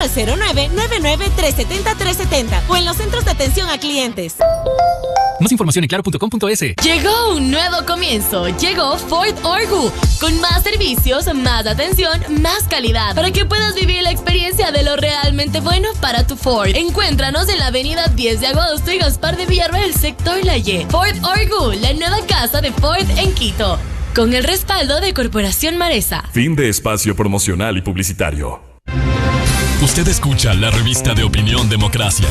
al 0999-370-370 o en los centros de atención a clientes. Más información en claro.com.es. Llegó un nuevo comienzo. Llegó Ford Orgu. Con más servicios, más atención, más calidad. Para que puedas vivir la experiencia de lo realmente bueno para tu Ford. Encuéntranos en la avenida 10 de agosto y Gaspar de Villarreal, sector Laye. Ford Orgu, la nueva casa de Ford en Quito. Con el respaldo de Corporación Maresa. Fin de espacio promocional y publicitario. Usted escucha la revista de opinión Democracia.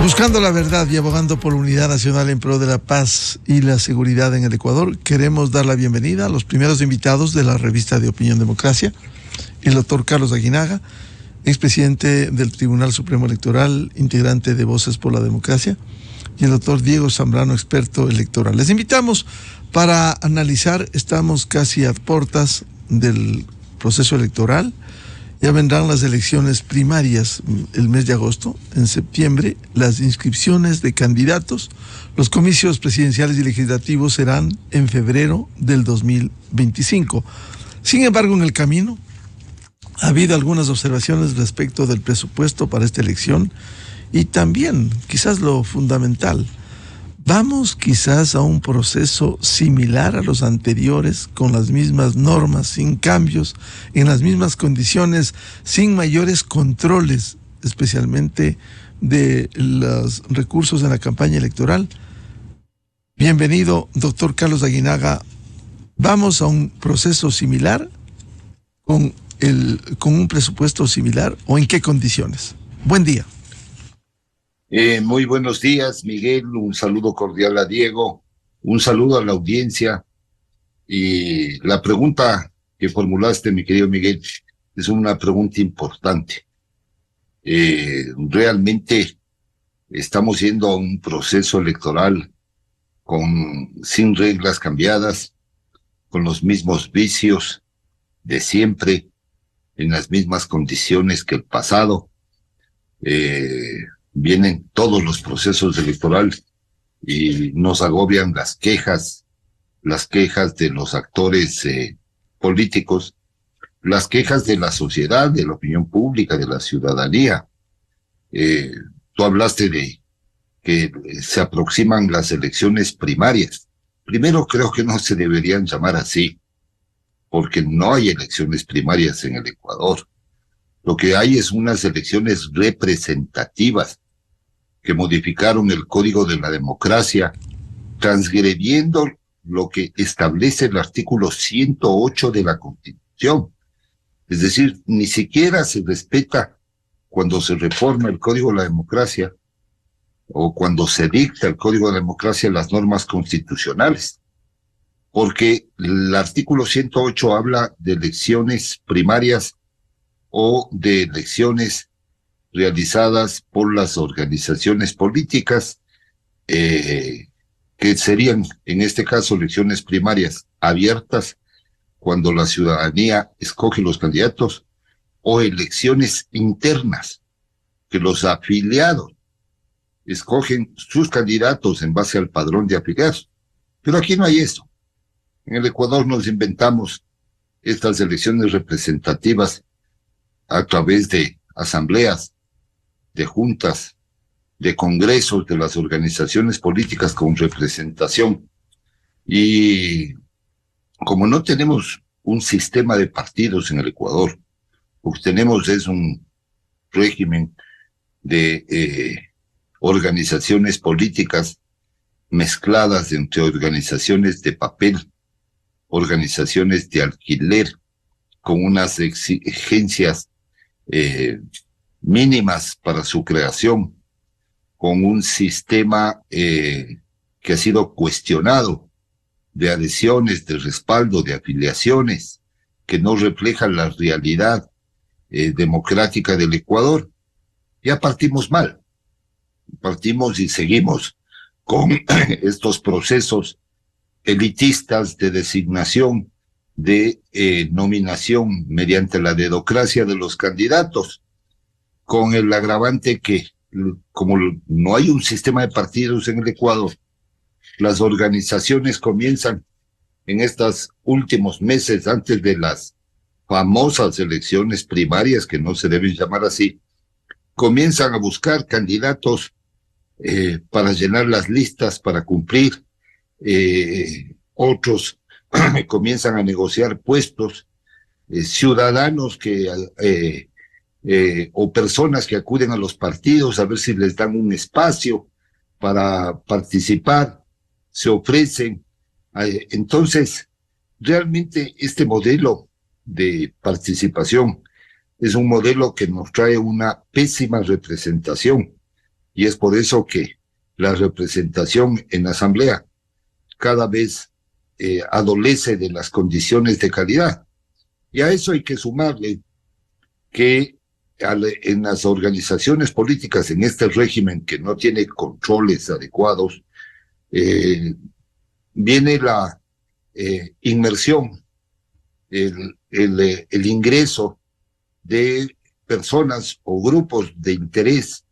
Buscando la verdad y abogando por la unidad nacional en pro de la paz y la seguridad en el Ecuador, queremos dar la bienvenida a los primeros invitados de la revista de Opinión Democracia, el doctor Carlos Aguinaga, expresidente del Tribunal Supremo Electoral, integrante de Voces por la Democracia, y el doctor Diego Zambrano, experto electoral. Les invitamos para analizar, estamos casi a puertas del proceso electoral. Ya vendrán las elecciones primarias el mes de agosto. En septiembre, las inscripciones de candidatos. Los comicios presidenciales y legislativos serán en febrero del 2025. Sin embargo, en el camino ha habido algunas observaciones respecto del presupuesto para esta elección y también, quizás lo fundamental, vamos quizás a un proceso similar a los anteriores, con las mismas normas, sin cambios, en las mismas condiciones, sin mayores controles, especialmente de los recursos en la campaña electoral. Bienvenido, doctor Carlos Aguinaga. ¿Vamos a un proceso similar, con un presupuesto similar, o en qué condiciones? Buen día. Muy buenos días, Miguel. Un saludo cordial a Diego, un saludo a la audiencia. Y la pregunta que formulaste, mi querido Miguel, es una pregunta importante. Realmente estamos yendo a un proceso electoral sin reglas cambiadas, con los mismos vicios de siempre, en las mismas condiciones que el pasado. Vienen todos los procesos electorales y nos agobian las quejas de los actores políticos, las quejas de la sociedad, de la opinión pública, de la ciudadanía. Tú hablaste de que se aproximan las elecciones primarias. Primero, creo que no se deberían llamar así, porque no hay elecciones primarias en el Ecuador. Lo que hay es unas elecciones representativas que modificaron el Código de la Democracia, transgrediendo lo que establece el artículo 108 de la Constitución. Es decir, ni siquiera se respeta cuando se reforma el Código de la Democracia o cuando se dicta el Código de la Democracia las normas constitucionales, porque el artículo 108 habla de elecciones primarias o de elecciones realizadas por las organizaciones políticas, que serían, en este caso, elecciones primarias abiertas, cuando la ciudadanía escoge los candidatos, o elecciones internas, que los afiliados escogen sus candidatos en base al padrón de afiliados. Pero aquí no hay eso. En el Ecuador nos inventamos estas elecciones representativas a través de asambleas, de juntas, de congresos de las organizaciones políticas con representación. Y como no tenemos un sistema de partidos en el Ecuador, lo que tenemos es un régimen de organizaciones políticas mezcladas entre organizaciones de papel, organizaciones de alquiler, con unas exigencias mínimas para su creación, con un sistema que ha sido cuestionado de adhesiones, de respaldo, de afiliaciones, que no reflejan la realidad democrática del Ecuador. Ya partimos mal, partimos y seguimos con estos procesos elitistas de designación de nominación mediante la dedocracia de los candidatos, con el agravante que, como no hay un sistema de partidos en el Ecuador, las organizaciones comienzan en estos últimos meses, antes de las famosas elecciones primarias, que no se deben llamar así, comienzan a buscar candidatos para llenar las listas, para cumplir. Otros comienzan a negociar puestos, ciudadanos que o personas que acuden a los partidos a ver si les dan un espacio para participar, se ofrecen. Entonces, realmente este modelo de participación es un modelo que nos trae una pésima representación, y es por eso que la representación en la Asamblea cada vez adolece de las condiciones de calidad. Y a eso hay que sumarle que en las organizaciones políticas, en este régimen que no tiene controles adecuados, viene la inmersión, el ingreso de personas o grupos de interés,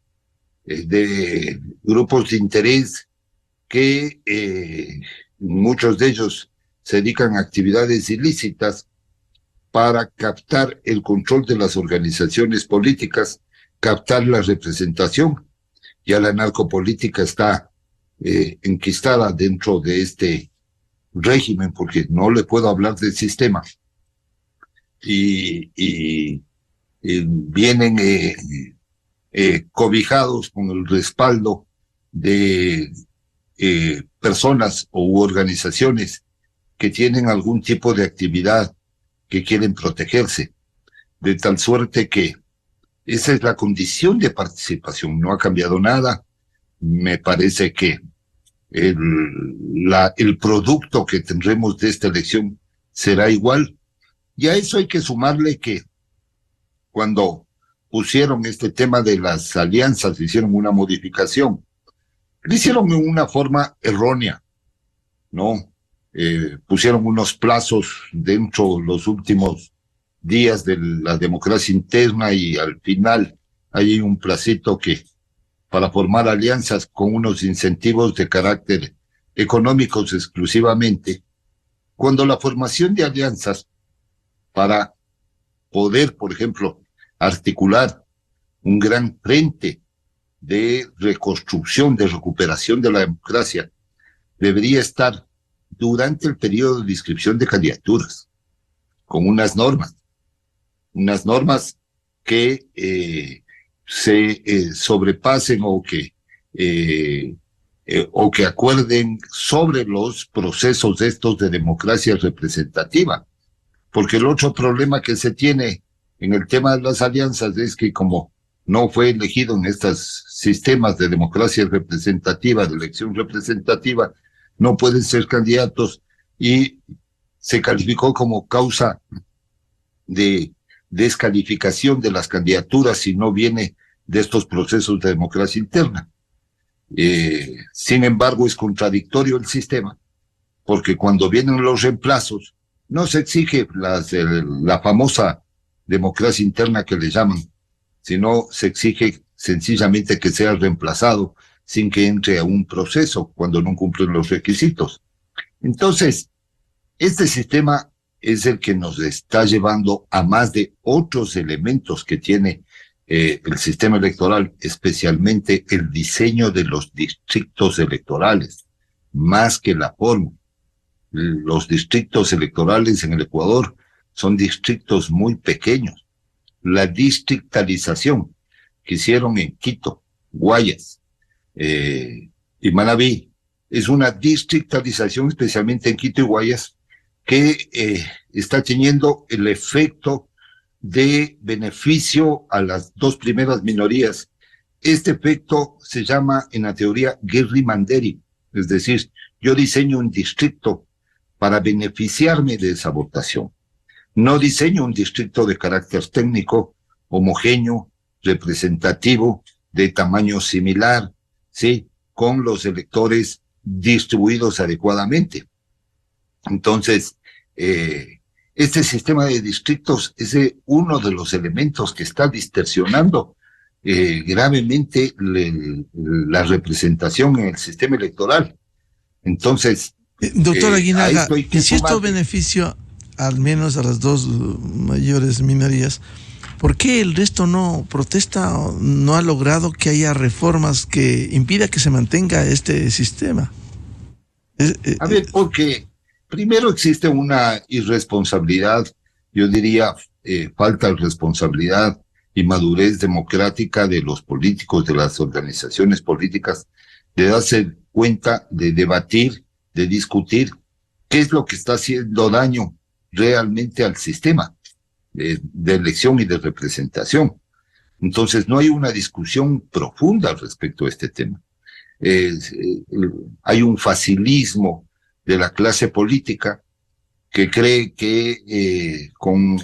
que muchos de ellos se dedican a actividades ilícitas para captar el control de las organizaciones políticas, captar la representación. Ya la narcopolítica está enquistada dentro de este régimen, porque no le puedo hablar del sistema. Y vienen cobijados con el respaldo de personas u organizaciones que tienen algún tipo de actividad que quieren protegerse, de tal suerte que esa es la condición de participación. No ha cambiado nada. Me parece que el producto que tendremos de esta elección será igual. Y a eso hay que sumarle que cuando pusieron este tema de las alianzas, hicieron una modificación. Lo hicieron en una forma errónea, ¿no? Pusieron unos plazos dentro de los últimos días de la democracia interna, y al final hay un placito que para formar alianzas con unos incentivos de carácter económicos exclusivamente, cuando la formación de alianzas para poder, por ejemplo, articular un gran frente de reconstrucción, de recuperación de la democracia, debería estar durante el periodo de inscripción de candidaturas, con unas normas que se sobrepasen o que acuerden sobre los procesos estos de democracia representativa. Porque el otro problema que se tiene en el tema de las alianzas es que, como no fue elegido en estos sistemas de democracia representativa, de elección representativa, no pueden ser candidatos, y se calificó como causa de descalificación de las candidaturas si no viene de estos procesos de democracia interna. Sin embargo, es contradictorio el sistema, porque cuando vienen los reemplazos, no se exige la famosa democracia interna que le llaman, sino se exige sencillamente que sea reemplazado sin que entre a un proceso cuando no cumplen los requisitos. Entonces, este sistema es el que nos está llevando a más de otros elementos que tiene el sistema electoral, especialmente el diseño de los distritos electorales, más que la forma. Los distritos electorales en el Ecuador son distritos muy pequeños. La districtalización que hicieron en Quito, Guayas y Manabí es una districtalización, especialmente en Quito y Guayas, que está teniendo el efecto de beneficio a las dos primeras minorías. Este efecto se llama en la teoría gerrymandering, es decir, yo diseño un distrito para beneficiarme de esa votación. No diseño un distrito de carácter técnico, homogéneo, representativo, de tamaño similar, ¿sí?, con los electores distribuidos adecuadamente. Entonces, Este sistema de distritos es uno de los elementos que está distorsionando gravemente la representación en el sistema electoral. Entonces, doctor Aguinaga, y si esto beneficia al menos a las dos mayores minorías, ¿por qué el resto no protesta o no ha logrado que haya reformas que impida que se mantenga este sistema? A ver, porque primero existe una irresponsabilidad, yo diría falta de responsabilidad y madurez democrática de los políticos, de las organizaciones políticas, de darse cuenta, de debatir, de discutir qué es lo que está haciendo daño realmente al sistema de elección y de representación. Entonces no hay una discusión profunda respecto a este tema. Hay un facilismo de la clase política que cree que con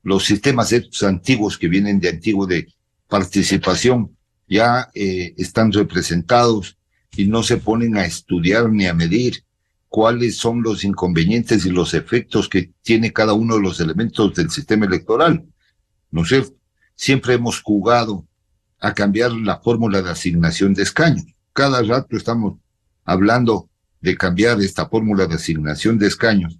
los sistemas estos antiguos que vienen de antiguo de participación ya están representados y no se ponen a estudiar ni a medir cuáles son los inconvenientes y los efectos que tiene cada uno de los elementos del sistema electoral. ¿No es cierto? Siempre hemos jugado a cambiar la fórmula de asignación de escaños. Cada rato estamos hablando de cambiar esta fórmula de asignación de escaños,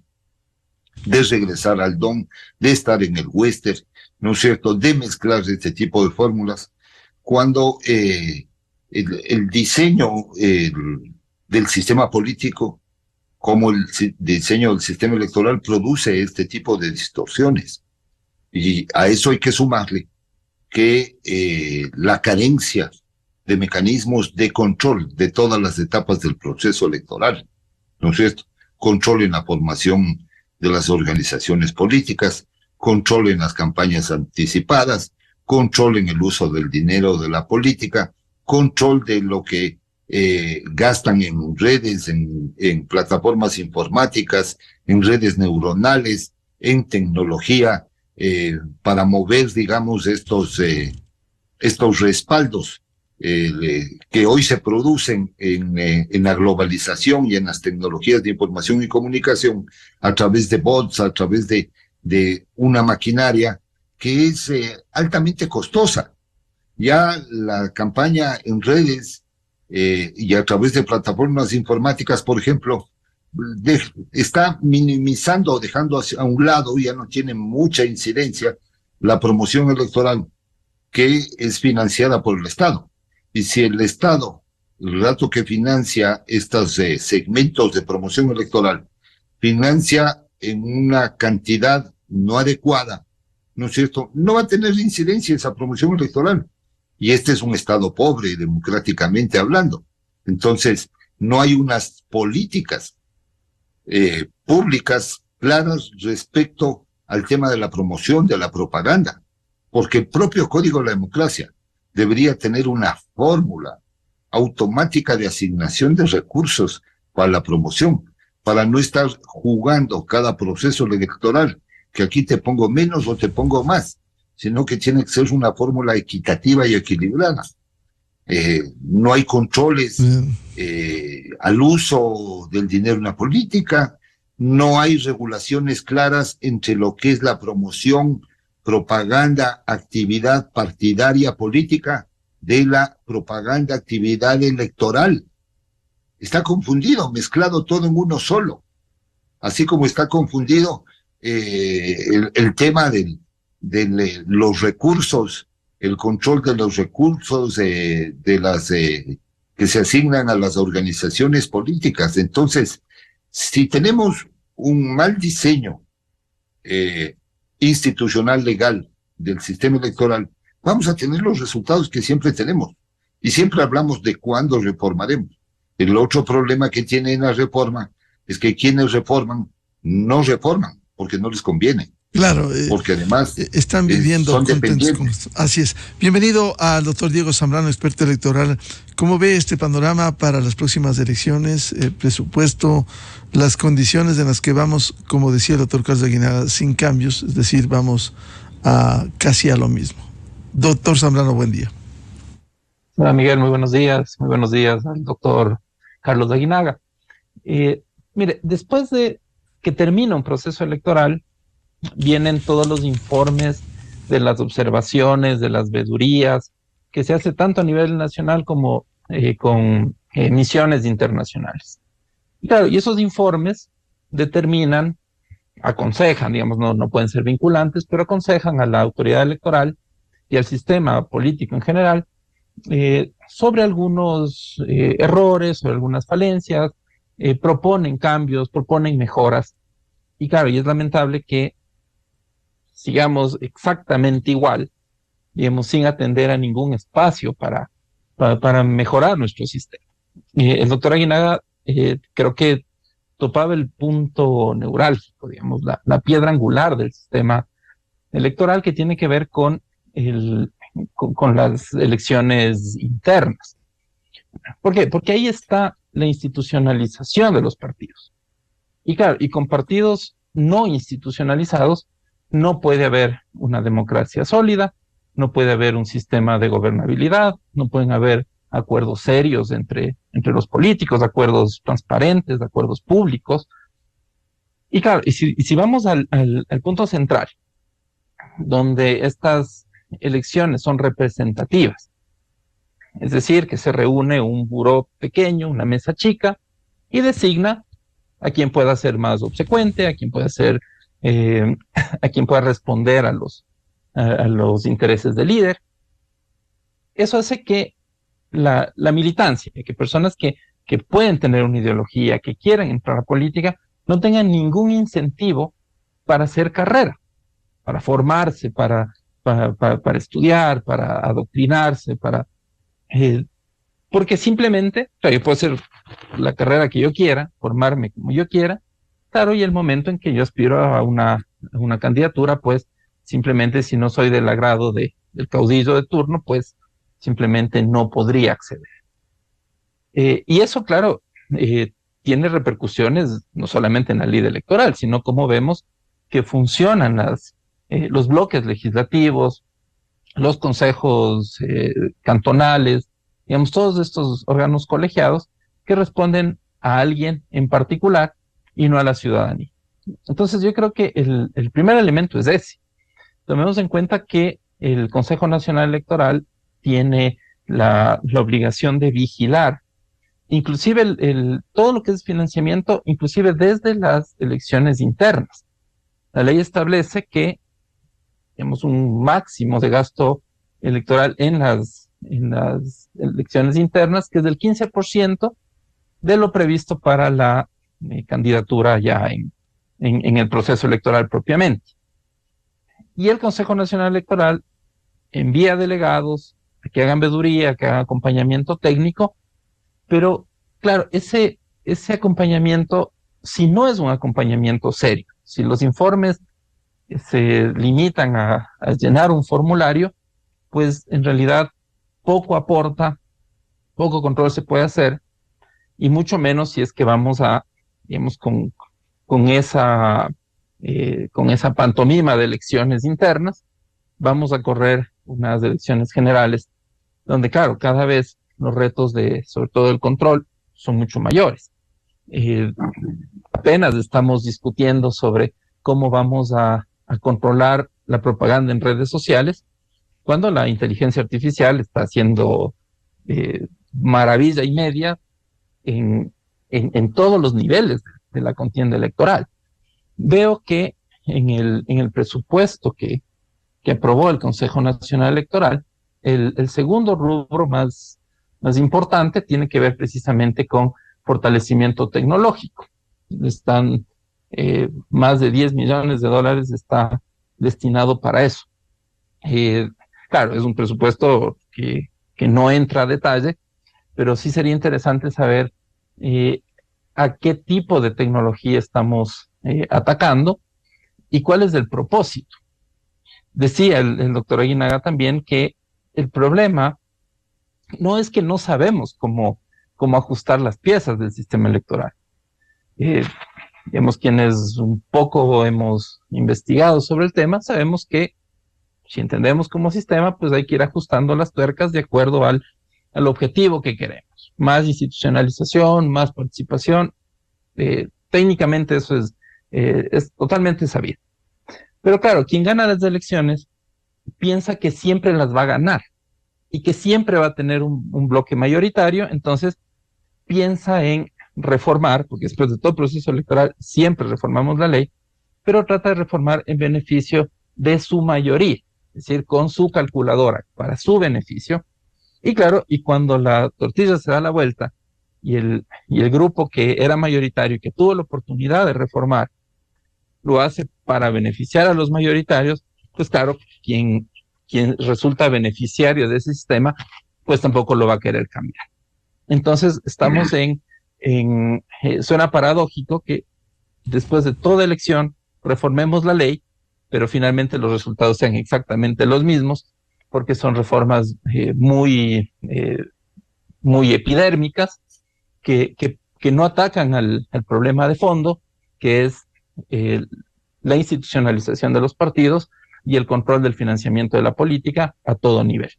de regresar al DOM, de estar en el Western, ¿no es cierto?, de mezclar este tipo de fórmulas, cuando el diseño del sistema político, como el diseño del sistema electoral, produce este tipo de distorsiones. Y a eso hay que sumarle que la carencia de mecanismos de control de todas las etapas del proceso electoral, ¿no es cierto? Control en la formación de las organizaciones políticas, control en las campañas anticipadas, control en el uso del dinero de la política, control de lo que gastan en redes, en plataformas informáticas, en redes neuronales, en tecnología, para mover, digamos, estos respaldos que hoy se producen en la globalización y en las tecnologías de información y comunicación a través de bots, a través de una maquinaria que es altamente costosa. Ya la campaña en redes y a través de plataformas informáticas, por ejemplo, está minimizando o dejando a un lado, ya no tiene mucha incidencia, la promoción electoral que es financiada por el Estado. Y si el Estado, el rato que financia estos segmentos de promoción electoral, financia en una cantidad no adecuada, ¿no es cierto?, no va a tener incidencia esa promoción electoral. Y este es un Estado pobre, democráticamente hablando. Entonces, no hay unas políticas públicas claras respecto al tema de la promoción, de la propaganda, porque el propio Código de la Democracia debería tener una fórmula automática de asignación de recursos para la promoción, para no estar jugando cada proceso electoral, que aquí te pongo menos o te pongo más, sino que tiene que ser una fórmula equitativa y equilibrada. No hay controles al uso del dinero en la política, no hay regulaciones claras entre lo que es la promoción, propaganda, actividad partidaria política, de la propaganda, actividad electoral. Está confundido, mezclado todo en uno solo. Así como está confundido el tema de los recursos, el control de los recursos de las que se asignan a las organizaciones políticas. Entonces, si tenemos un mal diseño institucional legal del sistema electoral, vamos a tener los resultados que siempre tenemos. Y siempre hablamos de cuándo reformaremos. El otro problema que tiene en la reforma es que quienes reforman no reforman porque no les conviene. Claro, porque además están viviendo son contentos dependientes. Así es. Bienvenido al doctor Diego Zambrano, experto electoral. ¿Cómo ve este panorama para las próximas elecciones, el presupuesto, las condiciones en las que vamos, como decía el doctor Carlos Aguinaga, sin cambios, es decir, vamos casi a lo mismo? Doctor Zambrano, buen día. Hola Miguel, muy buenos días al doctor Carlos Aguinaga. Mire, después de que termina un proceso electoral, vienen todos los informes de las observaciones, de las vedurías, que se hace tanto a nivel nacional como con misiones internacionales. Y claro, y esos informes determinan, aconsejan, digamos, no pueden ser vinculantes, pero aconsejan a la autoridad electoral y al sistema político en general sobre algunos errores o algunas falencias, proponen cambios, proponen mejoras. Y claro, y es lamentable que sigamos exactamente igual, digamos, sin atender a ningún espacio para mejorar nuestro sistema. El doctor Aguinaga creo que topaba el punto neurálgico, digamos, la piedra angular del sistema electoral, que tiene que ver con las elecciones internas. ¿Por qué? Porque ahí está la institucionalización de los partidos. Y claro, y con partidos no institucionalizados no puede haber una democracia sólida, no puede haber un sistema de gobernabilidad, no pueden haber acuerdos serios entre los políticos, acuerdos transparentes, acuerdos públicos. Y claro, y si vamos al punto central, donde estas elecciones son representativas, es decir, que se reúne un buró pequeño, una mesa chica, y designa a quien pueda ser más obsecuente, a quien pueda ser, a quien pueda responder a los intereses del líder. Eso hace que la militancia, que personas que pueden tener una ideología, que quieran entrar a la política, no tengan ningún incentivo para hacer carrera, para formarse, para estudiar, para adoctrinarse, porque simplemente, claro, yo puedo hacer la carrera que yo quiera, formarme como yo quiera, claro, y el momento en que yo aspiro a una candidatura, pues simplemente si no soy del agrado del caudillo de turno, pues simplemente no podría acceder. Y eso, claro, tiene repercusiones no solamente en la ley electoral, sino como vemos que funcionan los bloques legislativos, los consejos cantonales, digamos, todos estos órganos colegiados que responden a alguien en particular y no a la ciudadanía. Entonces yo creo que el primer elemento es ese. Tomemos en cuenta que el Consejo Nacional Electoral tiene la obligación de vigilar, inclusive todo lo que es financiamiento, inclusive desde las elecciones internas. La ley establece que tenemos un máximo de gasto electoral en las elecciones internas, que es del 15% de lo previsto para la candidatura ya en el proceso electoral propiamente. Y el Consejo Nacional Electoral envía delegados a que hagan veeduría, que hagan acompañamiento técnico, pero claro, ese acompañamiento, si no es un acompañamiento serio, si los informes se limitan a llenar un formulario, pues en realidad poco aporta, poco control se puede hacer, y mucho menos si es que vamos a, digamos, con esa pantomima de elecciones internas, vamos a correr unas elecciones generales, donde claro, cada vez los retos sobre todo el control, son mucho mayores. Apenas estamos discutiendo sobre cómo vamos a controlar la propaganda en redes sociales, cuando la inteligencia artificial está haciendo maravilla y media en todos los niveles de la contienda electoral. Veo que en el presupuesto que aprobó el Consejo Nacional Electoral, el segundo rubro más importante tiene que ver precisamente con fortalecimiento tecnológico. Están más de $10 millones está destinado para eso. Claro, es un presupuesto que no entra a detalle, pero sí sería interesante saber a qué tipo de tecnología estamos atacando y cuál es el propósito. Decía el doctor Aguinaga también que el problema no es que no sabemos cómo ajustar las piezas del sistema electoral. Digamos, quienes un poco hemos investigado sobre el tema, sabemos que si entendemos como sistema, pues hay que ir ajustando las tuercas de acuerdo al objetivo que queremos. Más institucionalización, más participación. Técnicamente eso es totalmente sabido. Pero claro, quien gana las elecciones piensa que siempre las va a ganar y que siempre va a tener un bloque mayoritario, entonces piensa en reformar, porque después de todo proceso electoral siempre reformamos la ley, pero trata de reformar en beneficio de su mayoría, es decir, con su calculadora, para su beneficio. Y claro, y cuando la tortilla se da la vuelta y el grupo que era mayoritario y que tuvo la oportunidad de reformar, lo hace para beneficiar a los mayoritarios, pues claro, quien resulta beneficiario de ese sistema, pues tampoco lo va a querer cambiar. Entonces estamos suena paradójico que después de toda elección reformemos la ley, pero finalmente los resultados sean exactamente los mismos, porque son reformas muy epidérmicas, que no atacan al problema de fondo, que es la institucionalización de los partidos y el control del financiamiento de la política a todo nivel.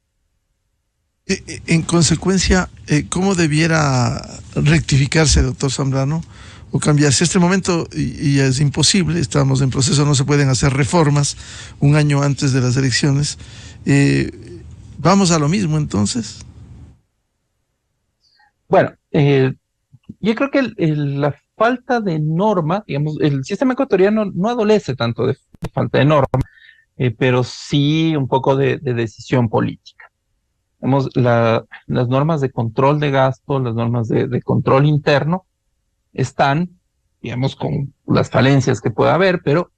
En consecuencia, ¿cómo debiera rectificarse, doctor Zambrano, o cambiarse? Este momento y es imposible, estamos en proceso, no se pueden hacer reformas un año antes de las elecciones. ¿Vamos a lo mismo entonces? Bueno, yo creo que la falta de norma, digamos, el sistema ecuatoriano no adolece tanto de falta de norma, pero sí un poco de decisión política. Digamos, las normas de control de gasto, las normas de control interno están, digamos, con las falencias que pueda haber, pero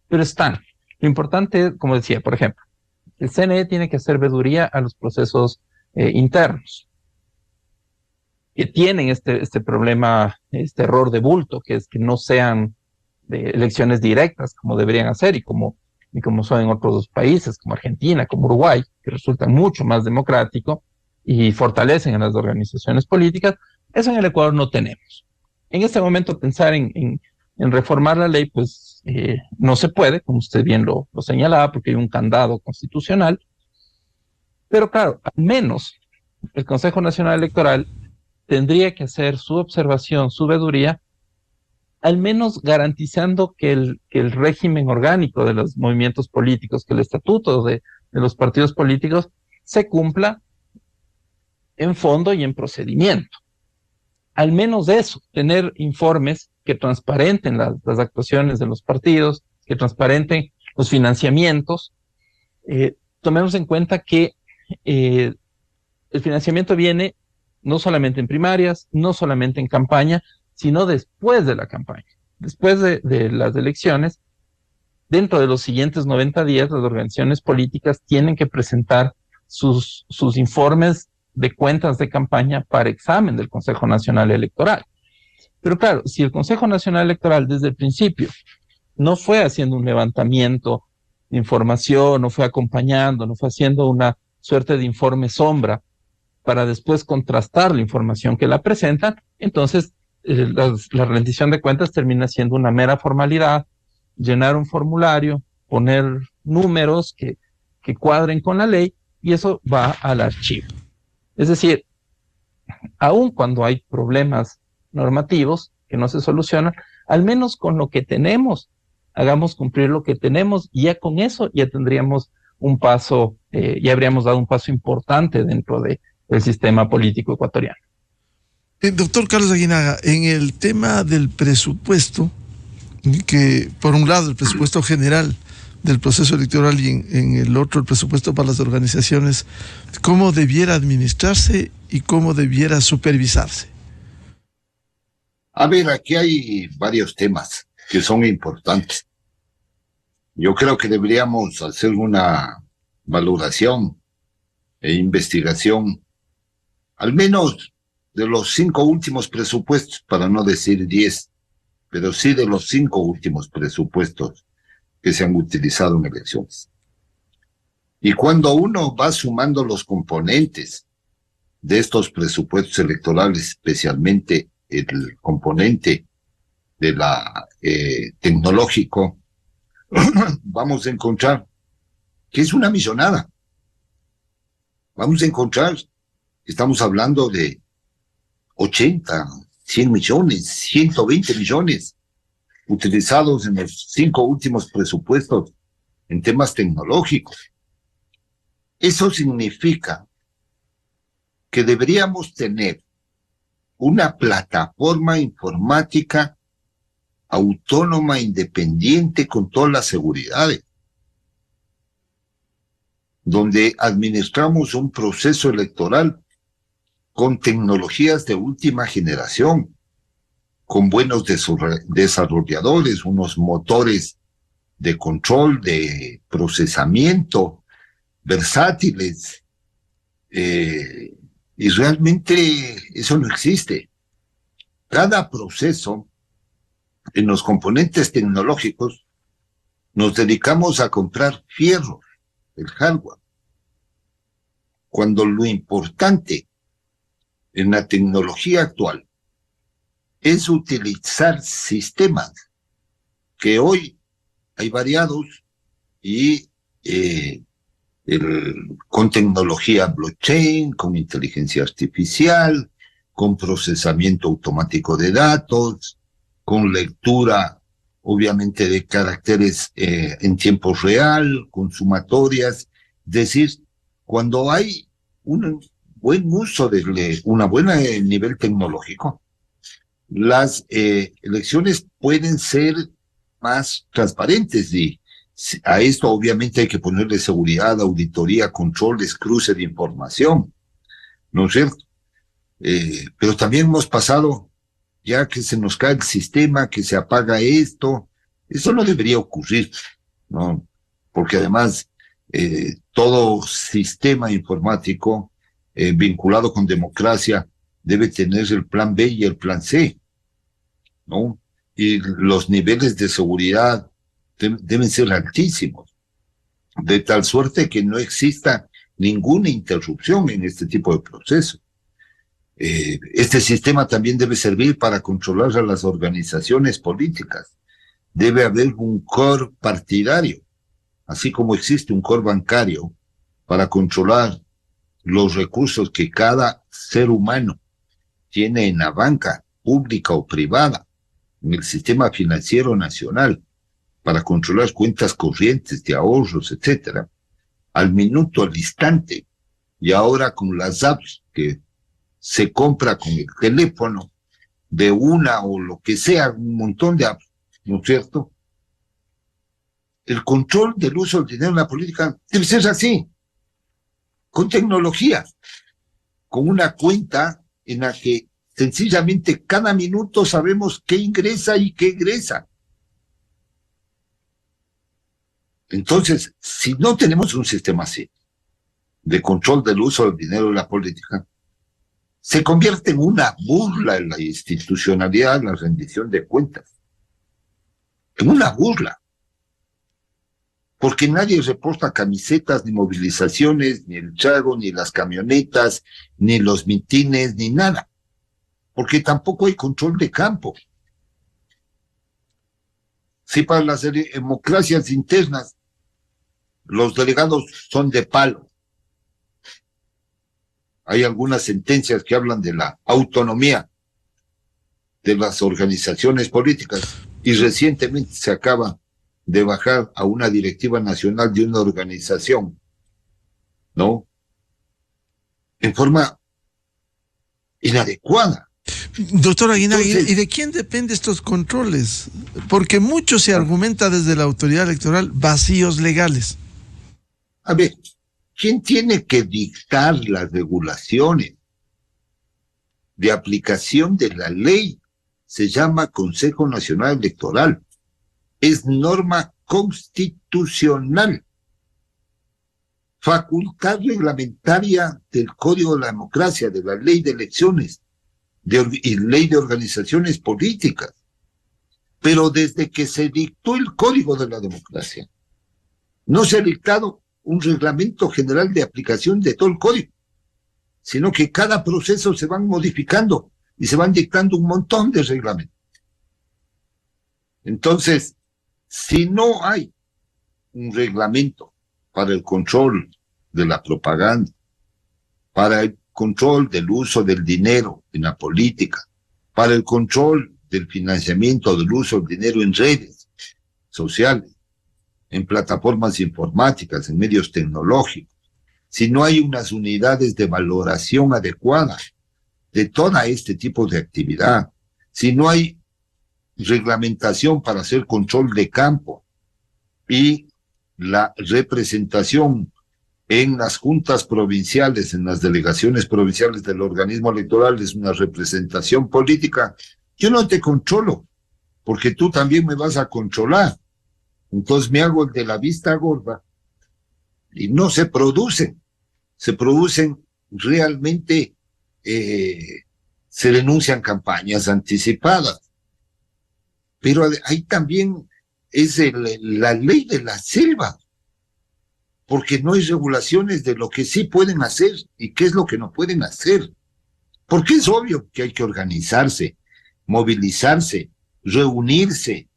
están. Lo importante, como decía, por ejemplo, el CNE tiene que hacer veeduría a los procesos internos, que tienen este problema, este error de bulto, que es que no sean elecciones directas como deberían hacer y como son en otros países como Argentina, como Uruguay, que resultan mucho más democráticos y fortalecen a las organizaciones políticas. Eso en el Ecuador no tenemos. En este momento pensar en reformar la ley, pues no se puede, como usted bien lo señalaba, porque hay un candado constitucional. Pero claro, al menos el Consejo Nacional Electoral tendría que hacer su observación, su veeduría, al menos garantizando que el régimen orgánico de los movimientos políticos, que el estatuto de los partidos políticos se cumpla en fondo y en procedimiento. Al menos eso, tener informes que transparenten las actuaciones de los partidos, que transparenten los financiamientos. Tomemos en cuenta que el financiamiento viene no solamente en primarias, no solamente en campaña, sino después de la campaña. Después de las elecciones, dentro de los siguientes 90 días, las organizaciones políticas tienen que presentar sus informes de cuentas de campaña para examen del Consejo Nacional Electoral. Pero claro, si el Consejo Nacional Electoral desde el principio no fue haciendo un levantamiento de información, no fue acompañando, no fue haciendo una suerte de informe sombra para después contrastar la información que la presentan, entonces la rendición de cuentas termina siendo una mera formalidad, llenar un formulario, poner números que cuadren con la ley, y eso va al archivo. Es decir, aun cuando hay problemas normativos que no se solucionan, al menos con lo que tenemos, hagamos cumplir lo que tenemos, y ya con eso ya tendríamos un paso, ya habríamos dado un paso importante dentro del sistema político ecuatoriano. Doctor Carlos Aguinaga, en el tema del presupuesto, que por un lado el presupuesto general del proceso electoral y en el otro el presupuesto para las organizaciones, ¿cómo debiera administrarse y cómo debiera supervisarse? A ver, aquí hay varios temas que son importantes. Yo creo que deberíamos hacer una valoración e investigación, al menos de los 5 últimos presupuestos, para no decir 10, pero sí de los 5 últimos presupuestos que se han utilizado en elecciones. Y cuando uno va sumando los componentes de estos presupuestos electorales, especialmente el componente de la tecnológico, vamos a encontrar que es una millonada. Vamos a encontrar que estamos hablando de 80, 100 millones, 120 millones utilizados en los 5 últimos presupuestos en temas tecnológicos. Eso significa que deberíamos tener una plataforma informática autónoma, independiente, con todas las seguridades, donde administramos un proceso electoral con tecnologías de última generación, con buenos desarrolladores, unos motores de control, de procesamiento, versátiles, y realmente eso no existe. Cada proceso, en los componentes tecnológicos, nos dedicamos a comprar fierro, el hardware, cuando lo importante en la tecnología actual es utilizar sistemas que hoy hay variados y con tecnología blockchain, con inteligencia artificial, con procesamiento automático de datos, con lectura obviamente de caracteres en tiempo real, con sumatorias. Es decir, cuando hay un buen uso de un buen nivel tecnológico, las elecciones pueden ser más transparentes, y a esto obviamente hay que ponerle seguridad, auditoría, controles, cruce de información, ¿no es cierto? Pero también hemos pasado ya que se nos cae el sistema, que se apaga esto. Eso no debería ocurrir, ¿no? Porque además todo sistema informático vinculado con democracia debe tener el plan B y el plan C, ¿no? Y los niveles de seguridad deben ser altísimos, de tal suerte que no exista ninguna interrupción en este tipo de proceso. Este sistema también debe servir para controlar a las organizaciones políticas. Debe haber un core partidario, así como existe un core bancario para controlar los recursos que cada ser humano tiene en la banca pública o privada, en el sistema financiero nacional, para controlar cuentas corrientes de ahorros, etcétera, al minuto, al instante. Y ahora con las apps que se compra con el teléfono de una o lo que sea, un montón de apps, ¿no es cierto? El control del uso del dinero en la política debe ser así, con tecnología, con una cuenta en la que sencillamente cada minuto sabemos qué ingresa y qué egresa. Entonces, si no tenemos un sistema así, de control del uso del dinero en la política, se convierte en una burla en la institucionalidad, la rendición de cuentas. En una burla. Porque nadie reporta camisetas, ni movilizaciones, ni el trago, ni las camionetas, ni los mitines, ni nada. Porque tampoco hay control de campo. Si para las democracias internas los delegados son de palo, hay algunas sentencias que hablan de la autonomía de las organizaciones políticas, y recientemente se acaba de bajar a una directiva nacional de una organización, ¿no? En forma inadecuada. Doctor Aguinaga, Entonces, ¿y de quién dependen estos controles? Porque mucho se argumenta desde la autoridad electoral vacíos legales. A ver, ¿quién tiene que dictar las regulaciones de aplicación de la ley? Se llama Consejo Nacional Electoral. Es norma constitucional. Facultad reglamentaria del Código de la Democracia, de la Ley de Elecciones y Ley de Organizaciones Políticas. Pero desde que se dictó el Código de la Democracia, no se ha dictado un reglamento general de aplicación de todo el código, sino que cada proceso se van modificando y se van dictando un montón de reglamentos. Entonces, si no hay un reglamento para el control de la propaganda, para el control del uso del dinero en la política, para el control del financiamiento del uso del dinero en redes sociales, en plataformas informáticas, en medios tecnológicos, si no hay unas unidades de valoración adecuadas de todo este tipo de actividad, si no hay reglamentación para hacer control de campo y la representación en las juntas provinciales, en las delegaciones provinciales del organismo electoral, es una representación política, yo no te controlo, porque tú también me vas a controlar. Entonces me hago el de la vista gorda y no se producen realmente, se denuncian campañas anticipadas. Pero ahí también es la ley de la selva, porque no hay regulaciones de lo que sí pueden hacer y qué es lo que no pueden hacer. Porque es obvio que hay que organizarse, movilizarse, reunirse,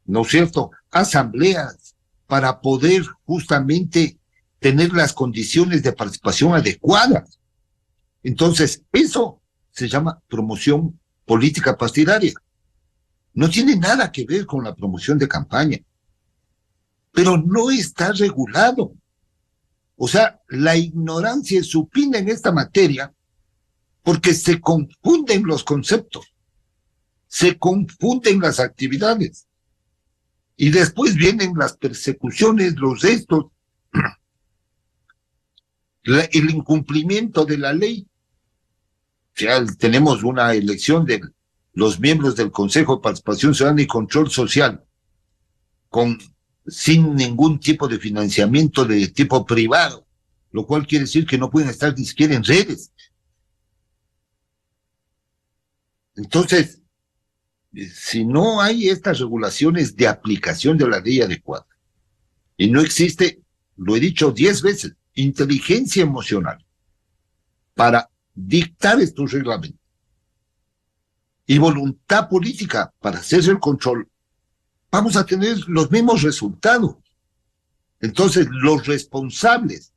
¿no es cierto?, asambleas para poder justamente tener las condiciones de participación adecuadas. Entonces, eso se llama promoción política partidaria. No tiene nada que ver con la promoción de campaña, pero no está regulado. O sea, la ignorancia es supina en esta materia porque se confunden los conceptos, se confunden las actividades y después vienen las persecuciones, los restos, el incumplimiento de la ley. O sea, tenemos una elección de los miembros del Consejo de Participación Ciudadana y Control Social sin ningún tipo de financiamiento de tipo privado, lo cual quiere decir que no pueden estar ni siquiera en redes. Entonces, si no hay estas regulaciones de aplicación de la ley adecuada, y no existe, lo he dicho 10 veces, inteligencia emocional para dictar estos reglamentos y voluntad política para hacer el control, vamos a tener los mismos resultados. Entonces, los responsables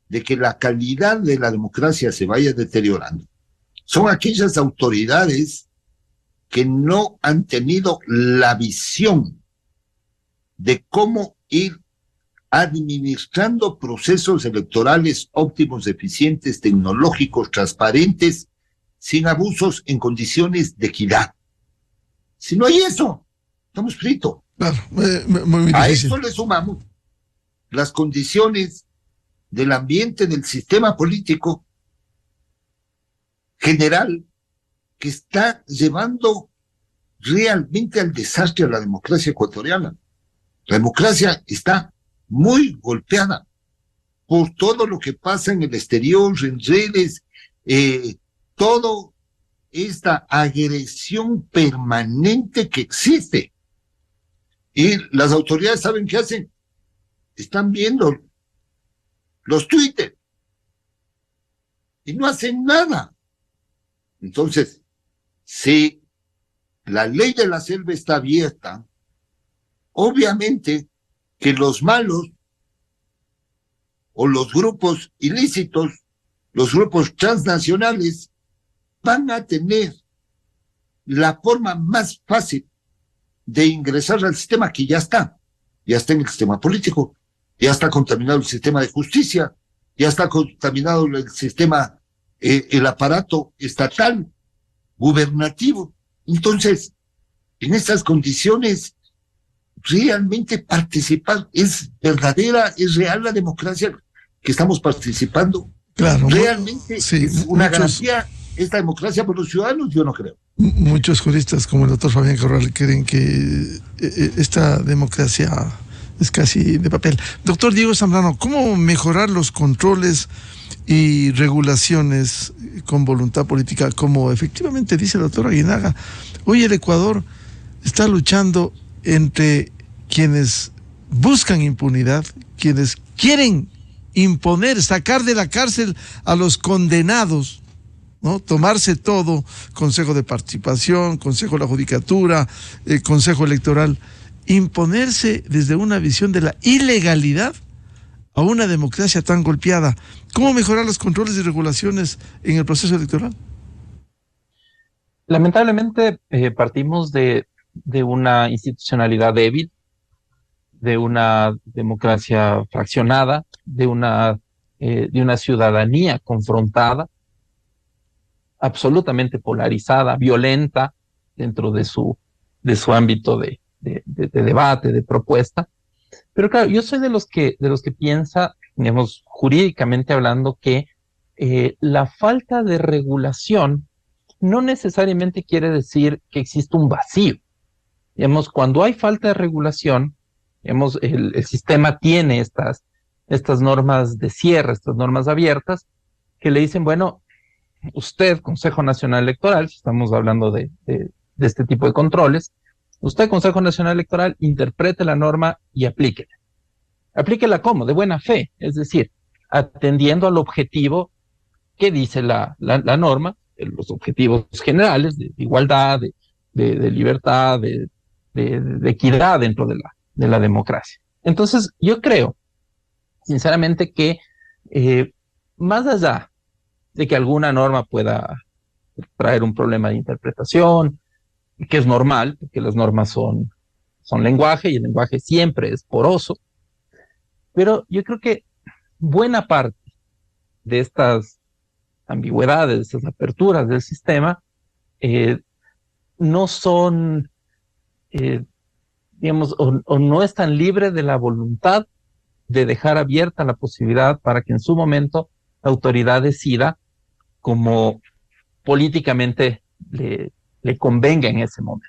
de que la calidad de la democracia se vaya deteriorando son aquellas autoridades que no han tenido la visión de cómo ir administrando procesos electorales óptimos, eficientes, tecnológicos, transparentes, sin abusos, en condiciones de equidad. Si no hay eso, estamos fritos. Claro, muy difícil. A eso le sumamos las condiciones del ambiente del sistema político general que está llevando realmente al desastre a la democracia ecuatoriana. La democracia está muy golpeada por todo lo que pasa en el exterior, en redes, toda esta agresión permanente que existe. Y las autoridades saben qué hacen. Están viendo los Twitter y no hacen nada. Entonces, si la ley de la selva está abierta, obviamente que los malos o los grupos ilícitos, los grupos transnacionales, van a tener la forma más fácil de ingresar al sistema que ya está en el sistema político, ya está contaminado el sistema de justicia, ya está contaminado el sistema, el aparato estatal, gubernativo. Entonces, en estas condiciones, realmente participar es verdadera, es real la democracia que estamos participando. Claro, realmente sí, es una garantía esta democracia por los ciudadanos, yo no creo. Muchos juristas como el doctor Fabián Corral creen que esta democracia es casi de papel. Doctor Diego Zambrano, ¿cómo mejorar los controles y regulaciones con voluntad política? Como efectivamente dice el doctor Aguinaga, hoy el Ecuador está luchando entre quienes buscan impunidad, quienes quieren imponer, sacar de la cárcel a los condenados, ¿no? Tomarse todo, Consejo de Participación, Consejo de la Judicatura, Consejo Electoral, imponerse desde una visión de la ilegalidad a una democracia tan golpeada. ¿Cómo mejorar los controles y regulaciones en el proceso electoral? Lamentablemente partimos de una institucionalidad débil, de una democracia fraccionada, de una ciudadanía confrontada, absolutamente polarizada, violenta dentro de su ámbito de debate, de propuesta. Pero claro, yo soy de los que piensa, digamos, jurídicamente hablando, que la falta de regulación no necesariamente quiere decir que existe un vacío. Digamos, cuando hay falta de regulación, digamos, el sistema tiene estas normas de cierre, estas normas abiertas, que le dicen, bueno, usted, Consejo Nacional Electoral, si estamos hablando de este tipo de controles, usted, Consejo Nacional Electoral, interprete la norma y aplíquela. Aplíquela ¿cómo? De buena fe, es decir, atendiendo al objetivo que dice la norma, los objetivos generales de igualdad, de libertad, de equidad dentro de la democracia. Entonces, yo creo, sinceramente, que más allá de que alguna norma pueda traer un problema de interpretación, que es normal, porque las normas son lenguaje y el lenguaje siempre es poroso, pero yo creo que buena parte de estas ambigüedades, de estas aperturas del sistema, no son, digamos, o no están libres de la voluntad de dejar abierta la posibilidad para que en su momento la autoridad decida como políticamente le convenga en ese momento.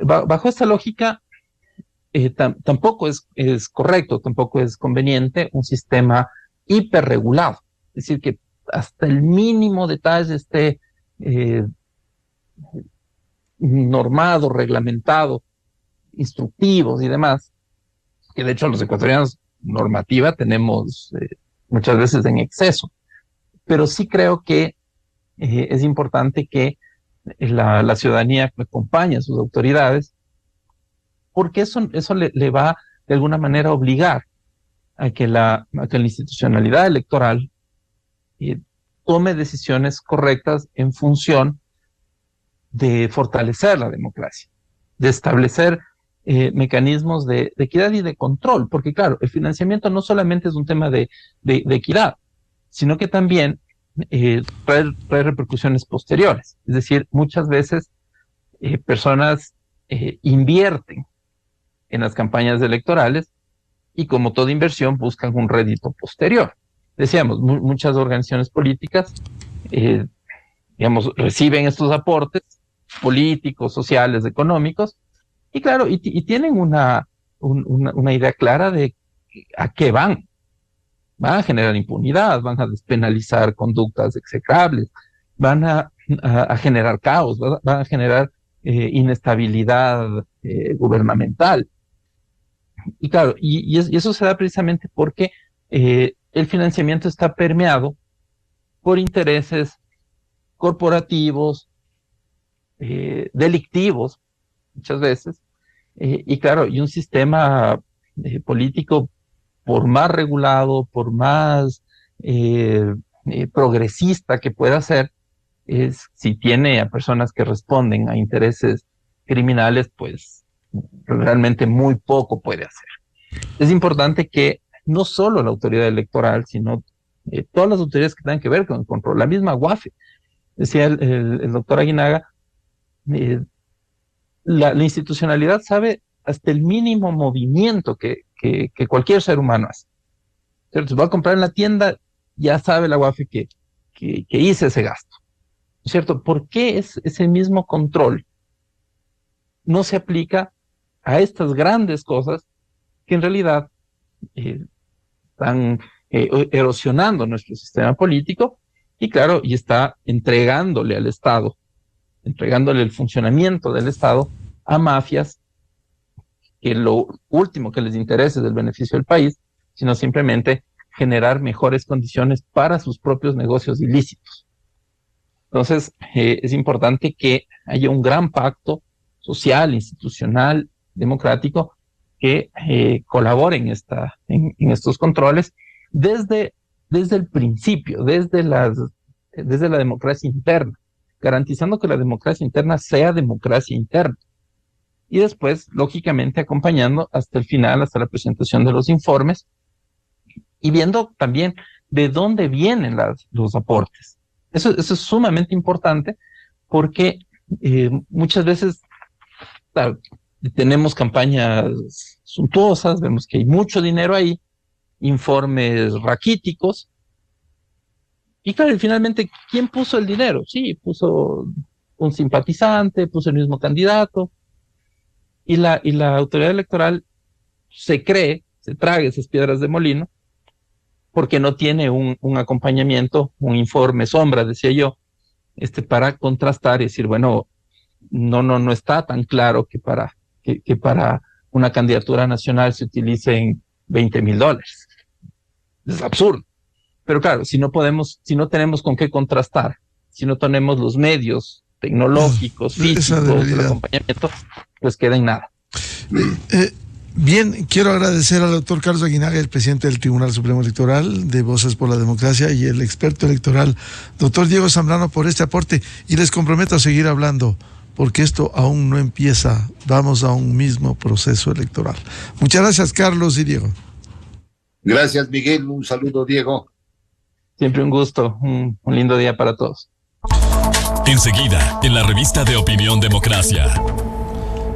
Bajo esta lógica, tampoco es correcto, tampoco es conveniente un sistema hiperregulado, es decir, que hasta el mínimo detalle esté normado, reglamentado, instructivos y demás, que de hecho los ecuatorianos normativa tenemos muchas veces en exceso, pero sí creo que es importante que la ciudadanía acompañe a sus autoridades, porque eso le va de alguna manera a obligar a que la institucionalidad electoral tome decisiones correctas en función de fortalecer la democracia, de establecer mecanismos de equidad y de control, porque claro, el financiamiento no solamente es un tema de equidad, sino que también trae repercusiones posteriores. Es decir, muchas veces personas invierten en las campañas electorales y como toda inversión buscan un rédito posterior. Decíamos, muchas organizaciones políticas, digamos, reciben estos aportes políticos, sociales, económicos, y claro, y tienen una idea clara de a qué van. Van a generar impunidad, van a despenalizar conductas execrables, van a generar caos, van a generar inestabilidad gubernamental. Y claro, y eso se da precisamente porque el financiamiento está permeado por intereses corporativos, delictivos, muchas veces, y claro, y un sistema político, por más regulado, por más progresista que pueda ser, si tiene a personas que responden a intereses criminales, pues realmente muy poco puede hacer. Es importante que no solo la autoridad electoral, sino todas las autoridades que tengan que ver con el control, la misma UAFE, decía el doctor Aguinaga, la institucionalidad sabe hasta el mínimo movimiento que cualquier ser humano hace. ¿Cierto? Si va a comprar en la tienda, ya sabe la UAFE que hice ese gasto. ¿Cierto? ¿Por qué ese mismo control no se aplica a estas grandes cosas que en realidad están erosionando nuestro sistema político y claro, y está entregándole al Estado, entregándole el funcionamiento del Estado a mafias que lo último que les interesa es el beneficio del país, sino simplemente generar mejores condiciones para sus propios negocios ilícitos. Entonces, es importante que haya un gran pacto social, institucional, democrático, que colabore en estos controles desde el principio, desde la democracia interna, garantizando que la democracia interna sea democracia interna. y después, lógicamente, acompañando hasta el final, hasta la presentación de los informes, y viendo también de dónde vienen los aportes. Eso es sumamente importante porque muchas veces, claro, tenemos campañas suntuosas, vemos que hay mucho dinero ahí, informes raquíticos, y claro, y finalmente, ¿quién puso el dinero? Sí, puso un simpatizante, puso el mismo candidato, y la autoridad electoral se traga esas piedras de molino, porque no tiene un acompañamiento, un informe sombra, decía yo, para contrastar y decir, bueno, no está tan claro que para una candidatura nacional se utilicen $20,000. Es absurdo. Pero claro, si no tenemos con qué contrastar, si no tenemos los medios tecnológicos, físicos, el acompañamiento, pues queda en nada. Bien, quiero agradecer al doctor Carlos Aguinaga, el presidente del Tribunal Supremo Electoral de Voces por la Democracia, y el experto electoral, doctor Diego Zambrano, por este aporte, y les comprometo a seguir hablando, porque esto aún no empieza, vamos a un mismo proceso electoral. Muchas gracias, Carlos y Diego. Gracias, Miguel, un saludo, Diego. Siempre un gusto, un lindo día para todos. Enseguida, en la revista de Opinión Democracia.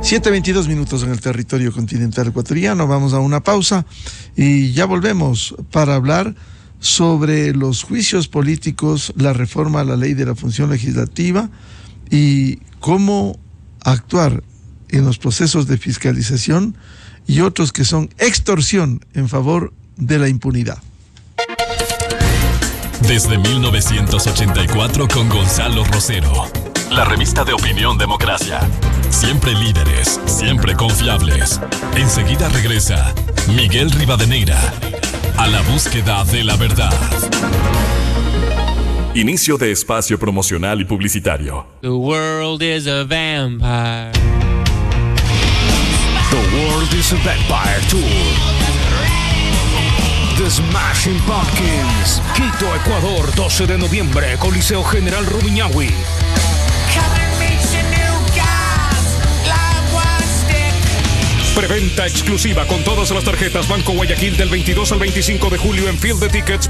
7:22 minutos en el territorio continental ecuatoriano. Vamos a una pausa y ya volvemos para hablar sobre los juicios políticos, la reforma a la ley de la función legislativa y cómo actuar en los procesos de fiscalización y otros que son extorsión en favor de la impunidad. Desde 1984 con Gonzalo Rosero. La revista de Opinión Democracia. Siempre líderes, siempre confiables. Enseguida regresa Miguel Rivadeneira a la búsqueda de la verdad. Inicio de espacio promocional y publicitario. The world is a vampire. The World is a Vampire Tour. The Smashing Pumpkins, Quito, Ecuador, 12 de noviembre, Coliseo General Rumiñahui. Preventa exclusiva con todas las tarjetas Banco Guayaquil del 22 al 25 de julio en Field de Tickets.